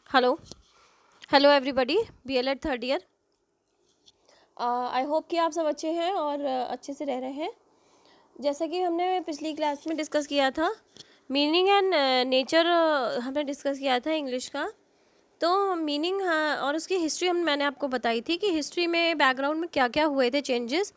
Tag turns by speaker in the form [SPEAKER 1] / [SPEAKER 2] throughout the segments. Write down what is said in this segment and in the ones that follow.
[SPEAKER 1] Hello hello everybody, B.El.Ed third year. I hope कि आप सब अच्छे हैं और अच्छे से रह रहे हैं। जैसा कि हमने पिछली क्लास में डिस्कस किया था, मीनिंग एंड नेचर हमने डिस्कस किया था इंग्लिश का। तो मीनिंग और उसकी हिस्ट्री मैंने आपको बताई थी कि हिस्ट्री में बैकग्राउंड में क्या क्या हुए थे चेंजेस।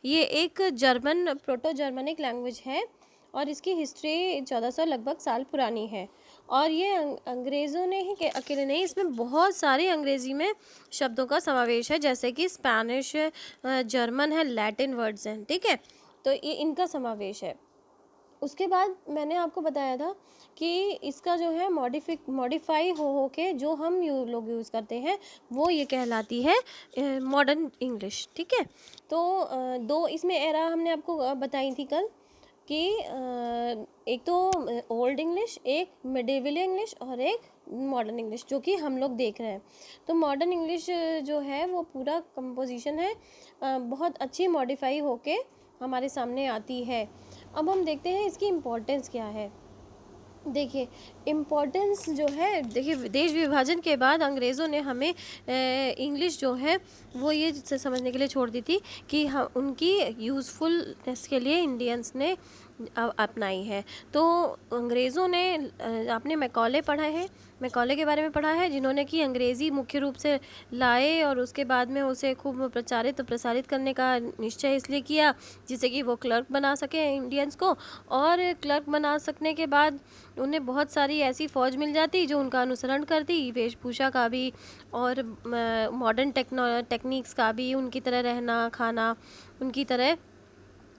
[SPEAKER 1] ये एक जर्मन प्रोटो जर्मनिक लैंग्वेज है और इसकी हिस्ट्री 1400 लगभग साल पुरानी है। और ये अंग्रेज़ों ने ही अकेले नहीं, इसमें बहुत सारे अंग्रेज़ी में शब्दों का समावेश है, जैसे कि स्पेनिश, जर्मन है, लैटिन वर्ड्स हैं, ठीक है। तो ये इनका समावेश है। उसके बाद मैंने आपको बताया था कि इसका जो है मॉडिफाई हो के जो हम लोग यूज़ करते हैं वो ये कहलाती है मॉडर्न इंग्लिश, ठीक है। तो दो इसमें एरा हमने आपको बताई थी कल कि एक तो ओल्ड इंग्लिश, एक मिडिवल इंग्लिश और एक मॉडर्न इंग्लिश, जो कि हम लोग देख रहे हैं। तो मॉडर्न इंग्लिश जो है वो पूरा कंपोजिशन है, बहुत अच्छी मॉडिफाई होके हमारे सामने आती है। अब हम देखते हैं इसकी इम्पोर्टेंस क्या है। देखिए इम्पोर्टेंस जो है, देखिए देश विभाजन के बाद अंग्रेज़ों ने हमें इंग्लिश जो है वो ये समझने के लिए छोड़ दी थी कि हम उनकी यूज़फुलनेस के लिए इंडियंस ने अपनाई है। तो अंग्रेज़ों ने आपने मैकॉले पढ़ा है, मैकॉले के बारे में पढ़ा है, जिन्होंने कि अंग्रेज़ी मुख्य रूप से लाए और उसके बाद में उसे खूब प्रसारित करने का निश्चय इसलिए किया जिससे कि वो क्लर्क बना सके इंडियंस को। और क्लर्क बना सकने के बाद उन्हें बहुत सारी ऐसी फ़ौज मिल जाती जो उनका अनुसरण करती, वेशभूषा का भी और मॉडर्न टेक्निक्स का भी, उनकी तरह रहना खाना, उनकी तरह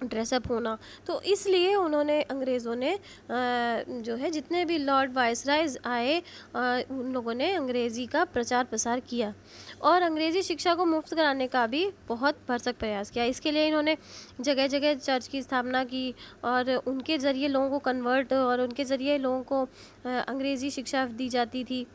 [SPEAKER 1] ड्रेसअप होना। तो इसलिए उन्होंने अंग्रेज़ों ने जो है जितने भी लॉर्ड वाइसरायज आए उन लोगों ने अंग्रेज़ी का प्रचार प्रसार किया और अंग्रेज़ी शिक्षा को मुफ्त कराने का भी बहुत भरसक प्रयास किया। इसके लिए इन्होंने जगह जगह चर्च की स्थापना की और उनके ज़रिए लोगों को कन्वर्ट और उनके ज़रिए लोगों को अंग्रेज़ी शिक्षा दी जाती थी।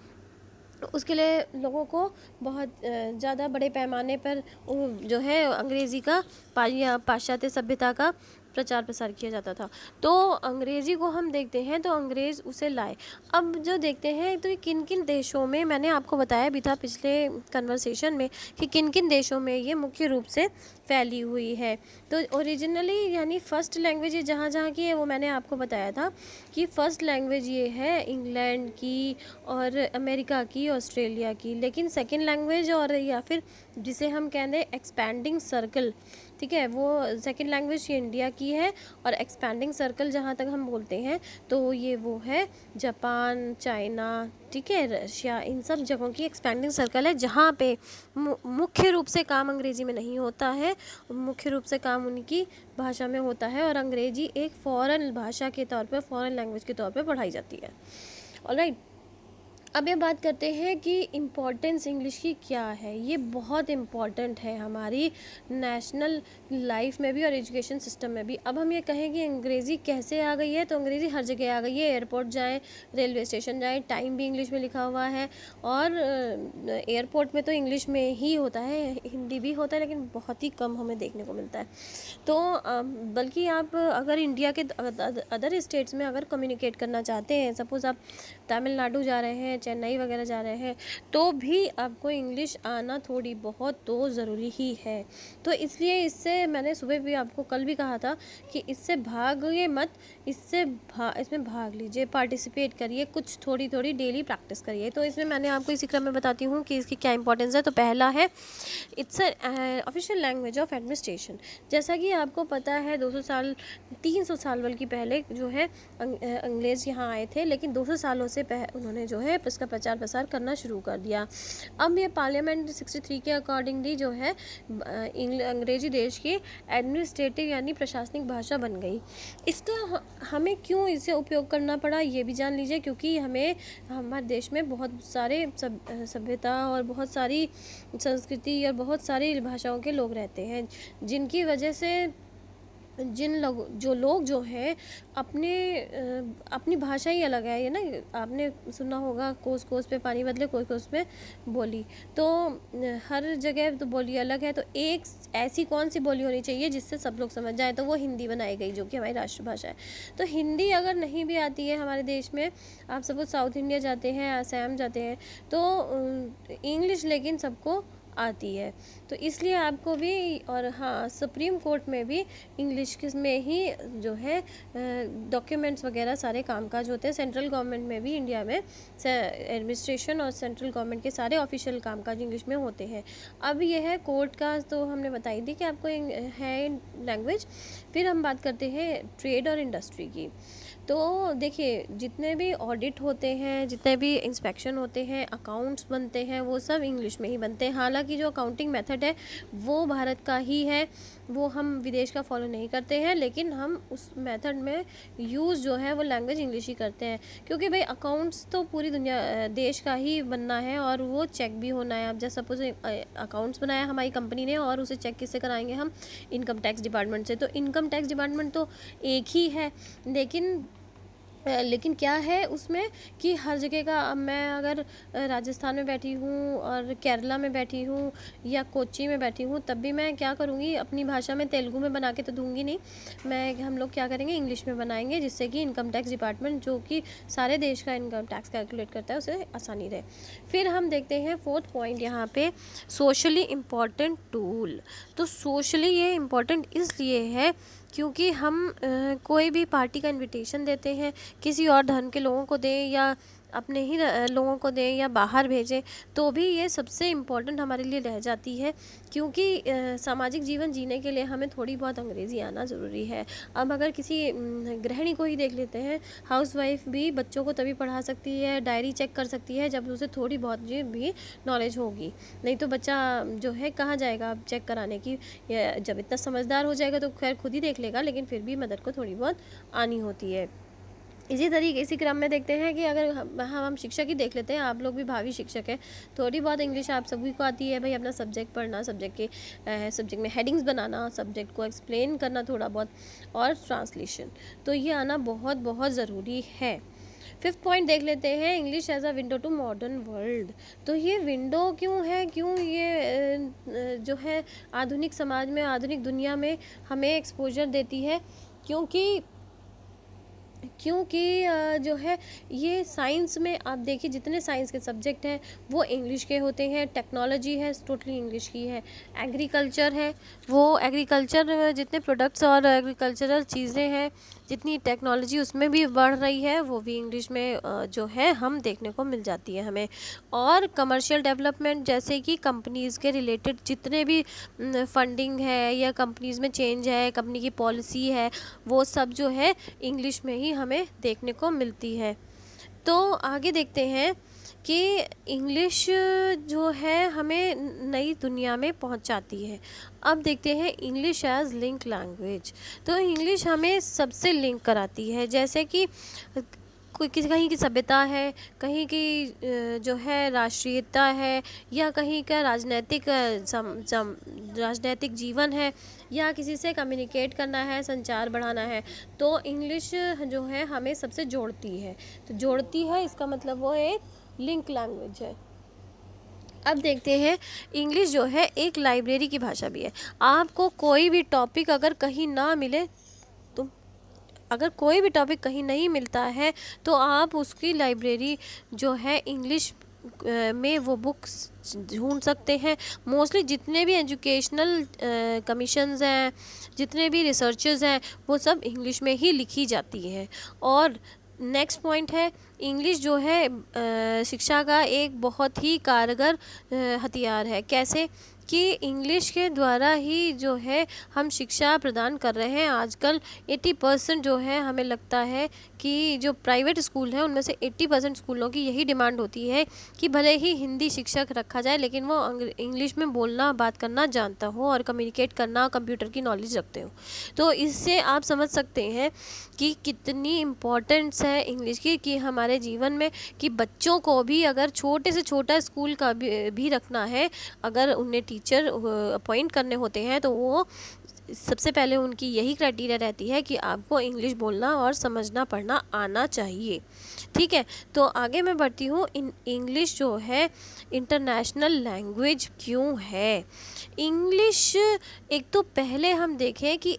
[SPEAKER 1] उसके लिए लोगों को बहुत ज़्यादा बड़े पैमाने पर जो है अंग्रेज़ी का पाश्चात्य सभ्यता का प्रचार प्रसार किया जाता था। तो अंग्रेज़ी को हम देखते हैं तो अंग्रेज़ उसे लाए। अब जो देखते हैं तो किन किन देशों में, मैंने आपको बताया भी था पिछले कन्वर्सेशन में कि किन किन देशों में ये मुख्य रूप से फैली हुई है। तो ओरिजिनली यानी फ़र्स्ट लैंग्वेज ये जहाँ जहाँ की है वो मैंने आपको बताया था कि फ़र्स्ट लैंग्वेज ये है इंग्लैंड की और अमेरिका की, ऑस्ट्रेलिया की। लेकिन सेकंड लैंग्वेज और या फिर जिसे हम कहते हैं एक्सपैंडिंग सर्कल, ठीक है, वो सेकंड लैंग्वेज ये इंडिया की है और एक्सपैंडिंग सर्कल जहाँ तक हम बोलते हैं तो ये वो है जापान, चाइना, ठीक है, रशिया, इन सब जगहों की एक्सपैंडिंग सर्कल है जहाँ पे मुख्य रूप से काम अंग्रेज़ी में नहीं होता है, मुख्य रूप से काम उनकी भाषा में होता है और अंग्रेज़ी एक फ़ॉरेन भाषा के तौर पर, फ़ॉरेन लैंग्वेज के तौर पर पढ़ाई जाती है। ऑलराइट, अब ये बात करते हैं कि इम्पोर्टेंस इंग्लिश की क्या है। ये बहुत इम्पॉर्टेंट है हमारी नेशनल लाइफ में भी और एजुकेशन सिस्टम में भी। अब हम ये कहें कि अंग्रेज़ी कैसे आ गई है, तो अंग्रेज़ी हर जगह आ गई है। एयरपोर्ट जाएं, रेलवे स्टेशन जाएं, टाइम भी इंग्लिश में लिखा हुआ है और एयरपोर्ट में तो इंग्लिश में ही होता है, हिंदी भी होता है लेकिन बहुत ही कम हमें देखने को मिलता है। तो बल्कि आप अगर इंडिया के अदर स्टेट्स में अगर कम्युनिकेट करना चाहते हैं, सपोज़ आप तमिलनाडु जा रहे हैं, चेन्नई वगैरह जा रहे हैं, तो भी आपको इंग्लिश आना थोड़ी बहुत तो ज़रूरी ही है। तो इसलिए इससे मैंने सुबह भी आपको कल भी कहा था कि इससे भागिए मत, इसमें भाग लीजिए, पार्टिसिपेट करिए, कुछ थोड़ी थोड़ी डेली प्रैक्टिस करिए। तो इसमें मैंने आपको इसी क्रम में बताती हूँ कि इसकी क्या इंपॉर्टेंस है। तो पहला है it's official language of administration. जैसा कि आपको पता है 200 साल 300 साल बल्कि पहले जो है अंग्रेज़ यहाँ आए थे, लेकिन 200 सालों से उन्होंने जो है इसका प्रचार प्रसार करना शुरू कर दिया। अब ये पार्लियामेंट 63 के अकॉर्डिंगली जो है अंग्रेजी देश की एडमिनिस्ट्रेटिव यानी प्रशासनिक भाषा बन गई। इसका हमें क्यों इसे उपयोग करना पड़ा ये भी जान लीजिए, क्योंकि हमें हमारे देश में बहुत सारे सभ्यता और बहुत सारी संस्कृति और बहुत सारी भाषाओं के लोग रहते हैं, जिनकी वजह से जिन लोग जो हैं अपनी भाषा ही अलग है, ये ना आपने सुना होगा, कोस कोस पे पानी बदले, कोस कोस पे बोली। तो हर जगह तो बोली अलग है, तो एक ऐसी कौन सी बोली होनी चाहिए जिससे सब लोग समझ जाए, तो वो हिंदी बनाई गई, जो कि हमारी राष्ट्रभाषा है। तो हिंदी अगर नहीं भी आती है हमारे देश में, आप सपोज साउथ इंडिया जाते हैं, असम जाते हैं, तो इंग्लिश लेकिन सबको आती है। तो इसलिए आपको भी, और हाँ, सुप्रीम कोर्ट में भी इंग्लिश में ही जो है डॉक्यूमेंट्स वगैरह सारे कामकाज होते हैं। सेंट्रल गवर्नमेंट में भी इंडिया में एडमिनिस्ट्रेशन और सेंट्रल गवर्नमेंट के सारे ऑफिशियल कामकाज इंग्लिश में होते हैं। अब यह है कोर्ट का, तो हमने बताई दी कि आपको है लैंग्वेज। फिर हम बात करते हैं ट्रेड और इंडस्ट्री की। तो देखिए, जितने भी ऑडिट होते हैं, जितने भी इंस्पेक्शन होते हैं, अकाउंट्स बनते हैं, वो सब इंग्लिश में ही बनते हैं। हालांकि जो अकाउंटिंग मेथड है वो भारत का ही है, वो हम विदेश का फॉलो नहीं करते हैं, लेकिन हम उस मेथड में यूज़ जो है वो लैंग्वेज इंग्लिश ही करते हैं। क्योंकि भाई अकाउंट्स तो पूरी दुनिया देश का ही बनना है, और वो चेक भी होना है। अब जैसे सपोज अकाउंट्स बनाया हमारी कंपनी ने, और उसे चेक किससे कराएंगे हम? इनकम टैक्स डिपार्टमेंट से। तो इनकम टैक्स डिपार्टमेंट तो एक ही है, लेकिन क्या है उसमें कि हर जगह का, अब मैं अगर राजस्थान में बैठी हूँ और केरला में बैठी हूँ या कोच्चि में बैठी हूँ, तब भी मैं क्या करूँगी, अपनी भाषा में तेलुगु में बना के तो दूंगी नहीं, हम लोग क्या करेंगे, इंग्लिश में बनाएंगे, जिससे कि इनकम टैक्स डिपार्टमेंट, जो कि सारे देश का इनकम टैक्स कैलकुलेट करता है, उसे आसानी रहे। फिर हम देखते हैं 4th पॉइंट यहाँ पे, सोशली इम्पॉर्टेंट टूल। तो सोशली ये इम्पॉर्टेंट इसलिए है क्योंकि हम कोई भी पार्टी का इनविटेशन देते हैं, किसी और धर्म के लोगों को दें या अपने ही लोगों को दें या बाहर भेजें, तो भी ये सबसे इम्पोर्टेंट हमारे लिए रह जाती है। क्योंकि सामाजिक जीवन जीने के लिए हमें थोड़ी बहुत अंग्रेज़ी आना ज़रूरी है। अब अगर किसी गृहिणी को ही देख लेते हैं, हाउसवाइफ भी बच्चों को तभी पढ़ा सकती है, डायरी चेक कर सकती है, जब उसे थोड़ी बहुत भी नॉलेज होगी। नहीं तो बच्चा जो है कहाँ जाएगा अब चेक कराने की? जब इतना समझदार हो जाएगा तो खैर खुद ही देख लेगा, लेकिन फिर भी मदर को थोड़ी बहुत आनी होती है। इसी क्रम में देखते हैं कि अगर हम शिक्षक ही देख लेते हैं, आप लोग भी भावी शिक्षक हैं, थोड़ी बहुत इंग्लिश आप सभी को आती है भाई। अपना सब्जेक्ट पढ़ना, सब्जेक्ट में हेडिंग्स बनाना, सब्जेक्ट को एक्सप्लेन करना थोड़ा बहुत, और ट्रांसलेशन, तो ये आना बहुत बहुत ज़रूरी है। 5th पॉइंट देख लेते हैं, English as a window to modern world. तो ये विंडो क्यों है, क्यों ये जो है आधुनिक समाज में, आधुनिक दुनिया में हमें एक्सपोजर देती है? क्योंकि जो है ये साइंस में आप देखिए, जितने साइंस के सब्जेक्ट हैं वो इंग्लिश के होते हैं। टेक्नोलॉजी है टोटली इंग्लिश की है। एग्रीकल्चर है, वो एग्रीकल्चर जितने प्रोडक्ट्स और एग्रीकल्चरल चीज़ें हैं, जितनी टेक्नोलॉजी उसमें भी बढ़ रही है, वो भी इंग्लिश में जो है हम देखने को मिल जाती है हमें। और कमर्शियल डेवलपमेंट, जैसे कि कंपनीज़ के रिलेटेड जितने भी फंडिंग है या कंपनीज़ में चेंज है, कंपनी की पॉलिसी है, वो सब जो है इंग्लिश में ही हमें देखने को मिलती है। तो आगे देखते हैं कि इंग्लिश जो है हमें नई दुनिया में पहुंचाती है। अब देखते हैं इंग्लिश एज लिंक लैंग्वेज। तो इंग्लिश हमें सबसे लिंक कराती है, जैसे कि कहीं की सभ्यता है, कहीं की जो है राष्ट्रीयता है, या कहीं का राजनैतिक जीवन है, या किसी से कम्युनिकेट करना है, संचार बढ़ाना है, तो इंग्लिश जो है हमें सबसे जोड़ती है। तो जोड़ती है, इसका मतलब वो एक लिंक लैंग्वेज है। अब देखते हैं, इंग्लिश जो है एक लाइब्रेरी की भाषा भी है। आपको कोई भी टॉपिक अगर कहीं ना मिले, अगर कोई भी टॉपिक कहीं नहीं मिलता है, तो आप उसकी लाइब्रेरी जो है इंग्लिश में वो बुक्स ढूंढ सकते हैं। मोस्टली जितने भी एजुकेशनल कमीशंस हैं, जितने भी रिसर्चेस हैं, वो सब इंग्लिश में ही लिखी जाती है। और नेक्स्ट पॉइंट है, इंग्लिश जो है शिक्षा का एक बहुत ही कारगर हथियार है। कैसे? कि इंग्लिश के द्वारा ही जो है हम शिक्षा प्रदान कर रहे हैं। आजकल 80% जो है, हमें लगता है कि जो प्राइवेट स्कूल हैं उनमें से 80% स्कूलों की यही डिमांड होती है कि भले ही हिंदी शिक्षक रखा जाए, लेकिन वो इंग्लिश में बोलना, बात करना जानता हो और कम्युनिकेट करना, कंप्यूटर की नॉलेज रखते हो। तो इससे आप समझ सकते हैं कि कितनी इम्पोर्टेंस है इंग्लिश की, कि हमारे जीवन में, कि बच्चों को भी अगर छोटे से छोटा स्कूल का भी रखना है, अगर उन्हें टीचर अपॉइंट करने होते हैं, तो वो सबसे पहले उनकी यही क्राइटेरिया रहती है कि आपको इंग्लिश बोलना और समझना पढ़ना आना चाहिए। ठीक है, तो आगे मैं बढ़ती हूँ। इंग्लिश जो है इंटरनेशनल लैंग्वेज क्यों है? इंग्लिश, एक तो पहले हम देखें कि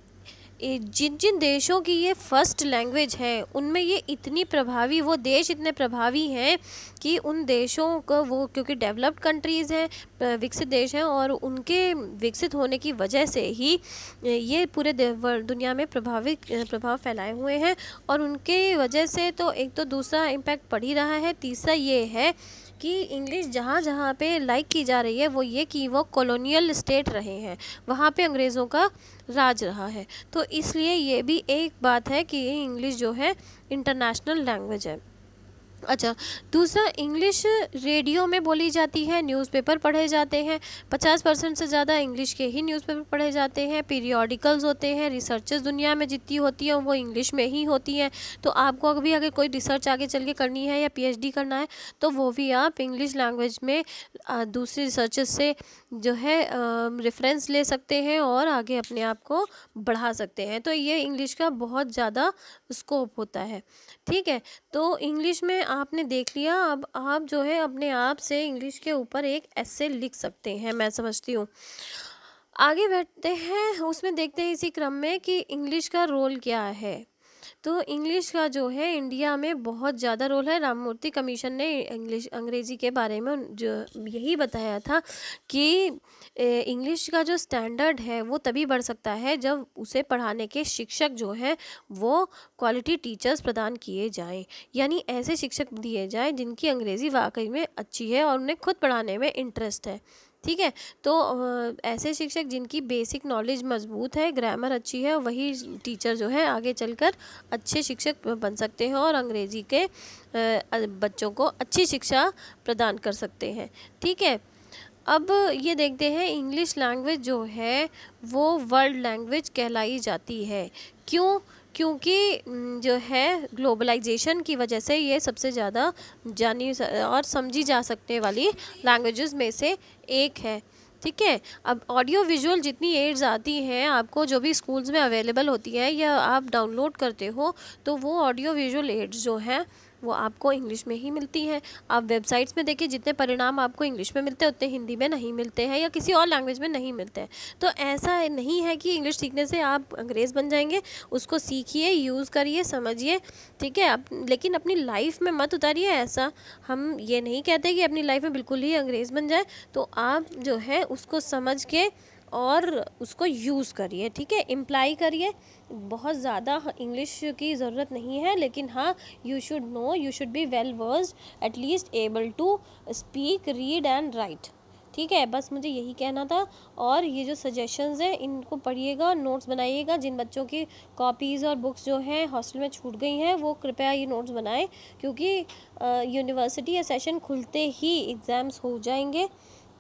[SPEAKER 1] जिन जिन देशों की ये फर्स्ट लैंग्वेज है उनमें ये इतनी प्रभावी, वो देश इतने प्रभावी हैं कि उन देशों को, वो क्योंकि डेवलप्ड कंट्रीज़ हैं, विकसित देश हैं, और उनके विकसित होने की वजह से ही ये पूरे दुनिया में प्रभाव फैलाए हुए हैं। और उनके वजह से तो एक तो दूसरा इम्पैक्ट पड़ ही रहा है। तीसरा ये है कि इंग्लिश जहाँ जहाँ पे लाइक की जा रही है वो ये कि वो कॉलोनियल स्टेट रहे हैं, वहाँ पे अंग्रेज़ों का राज रहा है। तो इसलिए ये भी एक बात है कि इंग्लिश जो है इंटरनेशनल लैंग्वेज है। अच्छा, दूसरा, इंग्लिश रेडियो में बोली जाती है, न्यूज़पेपर पढ़े जाते हैं, 50% से ज़्यादा इंग्लिश के ही न्यूज़पेपर पढ़े जाते हैं, पीरियोडिकल्स होते हैं, रिसर्चेस दुनिया में जितनी होती हैं वो इंग्लिश में ही होती हैं। तो आपको अभी अगर कोई रिसर्च आगे चल के करनी है या पीएचडी करना है तो वो भी आप इंग्लिश लैंग्वेज में दूसरी रिसर्चेस से जो है रेफरेंस ले सकते हैं और आगे अपने आप को बढ़ा सकते हैं। तो ये इंग्लिश का बहुत ज़्यादा स्कोप होता है। ठीक है, तो इंग्लिश में आपने देख लिया। अब आप जो है अपने आप से इंग्लिश के ऊपर एक एस्से लिख सकते हैं, मैं समझती हूँ। आगे बढ़ते हैं, उसमें देखते हैं इसी क्रम में कि इंग्लिश का रोल क्या है। तो इंग्लिश का जो है इंडिया में बहुत ज़्यादा रोल है। राममूर्ति कमीशन ने अंग्रेज़ी के बारे में जो यही बताया था कि इंग्लिश का जो स्टैंडर्ड है वो तभी बढ़ सकता है जब उसे पढ़ाने के शिक्षक जो हैं वो क्वालिटी टीचर्स प्रदान किए जाएं, यानी ऐसे शिक्षक दिए जाएं जिनकी अंग्रेज़ी वाकई में अच्छी है और उन्हें खुद पढ़ाने में इंटरेस्ट है। ठीक है, तो ऐसे शिक्षक जिनकी बेसिक नॉलेज मजबूत है, ग्रामर अच्छी है, वही टीचर जो है आगे चलकर अच्छे शिक्षक बन सकते हैं और अंग्रेज़ी के बच्चों को अच्छी शिक्षा प्रदान कर सकते हैं। ठीक है, अब ये देखते हैं इंग्लिश लैंग्वेज जो है वो वर्ल्ड लैंग्वेज कहलाई जाती है। क्यों? क्योंकि जो है ग्लोबलाइजेशन की वजह से ये सबसे ज़्यादा जानी और समझी जा सकने वाली लैंग्वेजेस में से एक है। ठीक है, अब ऑडियो विजुअल जितनी एड्स आती हैं आपको, जो भी स्कूल्स में अवेलेबल होती है या आप डाउनलोड करते हो, तो वो ऑडियो विजुअल एड्स जो हैं वो आपको इंग्लिश में ही मिलती हैं। आप वेबसाइट्स में देखिए, जितने परिणाम आपको इंग्लिश में मिलते हैं उतने हिंदी में नहीं मिलते हैं या किसी और लैंग्वेज में नहीं मिलते हैं। तो ऐसा नहीं है कि इंग्लिश सीखने से आप अंग्रेज़ बन जाएंगे। उसको सीखिए, यूज़ करिए, समझिए। ठीक है, लेकिन अपनी लाइफ में मत उतारिए ऐसा। हम ये नहीं कहते कि अपनी लाइफ में बिल्कुल ही अंग्रेज़ बन जाए। तो आप जो है उसको समझ के और उसको यूज़ करिए। ठीक है, इम्प्लाई करिए। बहुत ज़्यादा इंग्लिश की ज़रूरत नहीं है, लेकिन हाँ, you should know, you should be well versed, at least able to speak, read and write. ठीक है, बस मुझे यही कहना था। और ये जो सजेशंस हैं इनको पढ़िएगा, नोट्स बनाइएगा। जिन बच्चों की कॉपीज़ और बुक्स जो हैं हॉस्टल में छूट गई हैं वो कृपया ये नोट्स बनाएं, क्योंकि यूनिवर्सिटी या सेशन खुलते ही एग्ज़ाम्स हो जाएंगे।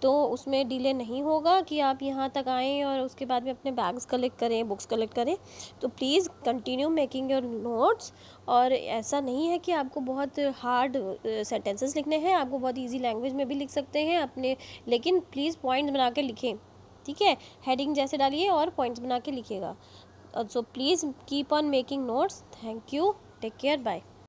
[SPEAKER 1] तो उसमें डिले नहीं होगा कि आप यहाँ तक आएँ और उसके बाद में अपने बैग्स कलेक्ट करें, बुक्स कलेक्ट करें। तो please continue making your notes. और ऐसा नहीं है कि आपको बहुत हार्ड सेंटेंसेस लिखने हैं, आपको बहुत इजी लैंग्वेज में भी लिख सकते हैं अपने, लेकिन प्लीज़ पॉइंट्स बना के लिखें। ठीक है, हेडिंग जैसे डालिए और पॉइंट्स बना के लिखिएगा। So please keep on making notes. Thank you, take care, bye.